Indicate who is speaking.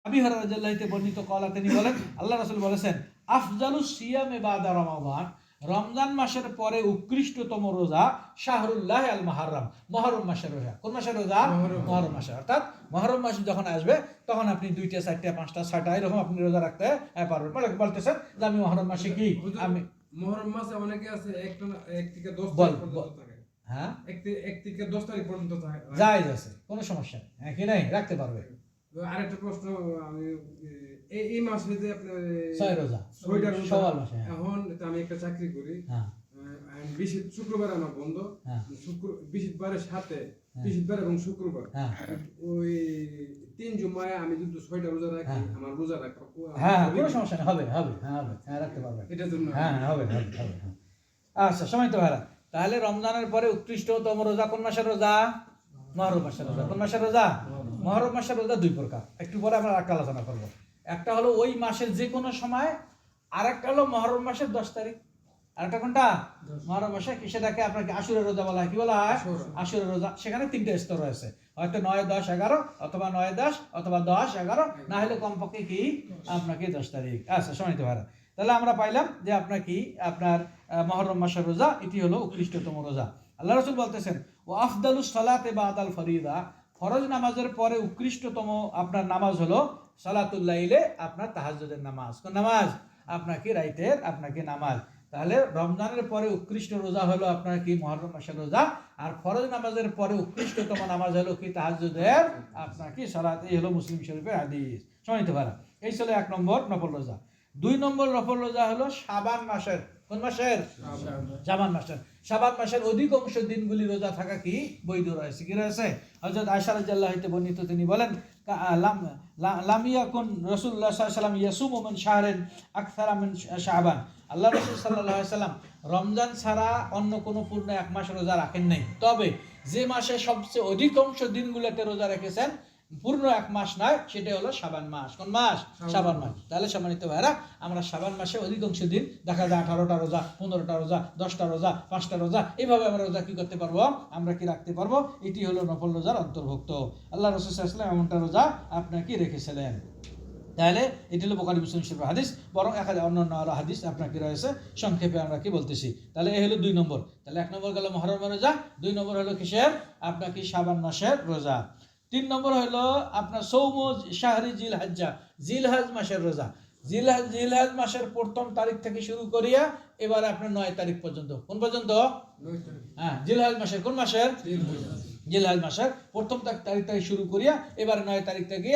Speaker 1: আবি হুরায়রা রাদিয়াল্লাহু আনহু বর্ণিত কলা তিনি বলেন আল্লাহ রাসূল বলেছেন আফজালুস সিয়ামে বাদা রমাদান, রমজান মাসের পরে উৎকৃষ্টতম রোজা শাহরুল্লাহ আল মুহররম, মুহররম মাসের রোজা। কোন মাসের রোজা? মুহররম মাসে। অর্থাৎ মুহররম মাস যখন আসবে তখন আপনি 2টা 4টা 5টা 6টা এরকম আপনি রোজা রাখতে পারবেন। মানে বলতেছেন যে আমি মুহররম মাসে কি আমি
Speaker 2: মুহররম মাসে অনেকে আছে 1 থেকে 10
Speaker 1: বল
Speaker 2: তারিখ পর্যন্ত থাকে।
Speaker 1: হ্যাঁ
Speaker 2: 1 থেকে 10 তারিখ পর্যন্ত থাকে।
Speaker 1: জায়েজ আছে, কোনো সমস্যা নেই। হ্যাঁ কি নাই, রাখতে পারবে।
Speaker 2: আরেকটা প্রশ্ন, আমি এই মাসে যে আপনি
Speaker 1: 6 রোজা,
Speaker 2: 6টা রোজা
Speaker 1: শাওয়াল মাসে।
Speaker 2: এখন আমি একটা চাকরি করি,
Speaker 1: হ্যাঁ
Speaker 2: শুক্রবার আমার বন্ধ, বৃহস্পতিবারের সাথে বৃহস্পতিবার এবং শুক্রবার, ওই 3 জুমায় আমি যদি 6টা রোজা রাখি, আমার রোজা রাখা
Speaker 1: হ্যাঁ কোনো সমস্যা নেই, হবে হবে হ্যাঁ হবে, হ্যাঁ রাখতে পারবে
Speaker 2: এটার জন্য।
Speaker 1: হ্যাঁ হবে হবে হবে। আচ্ছা সময় তো ভাইরা, তাহলে রমজানের পরে উৎকৃষ্টতম রোজা কোন মাসের রোজা? মুহররম মাসের রোজা। কোন মাসের রোজা? মুহররম মাসের রোজা 2 প্রকার, একটু পরে আমরা একটা আলোচনা করব। একটা হলো ওই মাসের যে কোনো সময়, আর একটা হলো মুহররম মাসের 10 তারিখ। আরেকটা কোনটা? মুহররম মাসে, সেটাকে আপনাকে আশুরা রোজা বলা হয়। কি বলা হয়? আশুরা রোজা। সেখানে 3টা স্তর রয়েছে, হয়তো 9, 10, 11 অথবা 9, 10 অথবা 10, 11, না হলে কমপক্ষে কি আপনাকে 10 তারিখ। আচ্ছা সম্মানিত ভাইরা, তাহলে আমরা পাইলাম যে আপনার কি আপনার মুহররম মাসের রোজা এটি হলো উৎকৃষ্টতম রোজা। আল্লাহ রাসূল বলতেছেন ও আফদালুস সালাতে বাদাল ফরিদা, ফরজ নামাজের পরে উৎকৃষ্টতম আপনার নামাজ হলো সালাতুল লাইলে, আপনার তাহাজ্জুদের নামাজ। কোন নামাজ? আপনাকে রাইতের আপনাকে নামাজ। তাহলে রমজানের পরে উৎকৃষ্ট রোজা হলো আপনার কি মুহররম মাসের রোজা, আর ফরজ নামাজের পরে উৎকৃষ্টতম নামাজ হলো কি তাহাজ্জুদের আপনার কি সালাত। এই হলো মুসলিম শরীফের হাদিস। সম্মানিত ভাইরা, এই ছিল 1 নম্বর নফল রোজা। 2 নম্বর নফল রোজা হলো শাবান মাসের। কোন মাসের? শাবান মাসের। শাবান মাসের অধিকাংশ দিনগুলি রোজা থাকা কি বৈধ রয়েছে। কি রয়েছে? হযরত আয়েশা রাদিয়াল্লাহু আনহা বর্ণিত তিনি বলেন লাম ইয়াকুন রাসূলুল্লাহ সাল্লাল্লাহু আলাইহি ওয়াসাল্লাম ইয়াসুমু মিন শাহরিন আকসারা মিন শাবান। আল্লাহ রাসূল সাল্লাল্লাহু আলাইহি ওয়াসাল্লাম রমজান ছাড়া অন্য কোনো পূর্ণ 1 মাস রোজা রাখেন নাই। তবে যে মাসে সবচেয়ে অধিকাংশ দিনগুলোতে রোজা রেখেছেন পূর্ণ 1 মাস নয়, সেটা হলো শাবান মাস। কোন মাস? শাবান মাস। তাহলে সম্মানিত ভাইরা, আমরা শাবান মাসে অধিকাংশ দিন দেখা যায় 18টা রোজা, 15টা রোজা, 10টা রোজা, 5টা রোজা, এইভাবে আমরা রোজা কি করতে পারবো? আমরা কি রাখতে পারবো। এটি হলো নফল রোজার অন্তর্ভুক্ত। আল্লাহ রাসূল সাল্লাল্লাহু আলাইহি ওয়াসাল্লাম এমনটা রোজা আপনার কি রেখেছিলেন। তাহলে এটি হলো বুখারী মুসলিম শরীফের হাদিস, বরং অন্যান্য আরো হাদিস আপনার কি রয়েছে, সংক্ষেপে আমরা কি বলতেছি। তাহলে এই হলো 2 নম্বর। তাহলে 1 নম্বর গেল মুহররমের রোজা, 2 নম্বর হলো কিসের? আপনার কি শাবান মাসের রোজা। 3 নম্বর হলো আপনার সৌম শাহরি জিলহজ্জা, জিলহজ মাসের রোজা। জিলহজ মাসের 1ম তারিখ থেকে শুরু করিয়া এবার আপনার 9 তারিখ পর্যন্ত। কোন পর্যন্ত? 9 তারিখ। হ্যাঁ জিলহজ মাসের। কোন মাসের? জিলহজ মাসের 1ম তারিখ থেকে শুরু করিয়া এবার 9 তারিখ থেকে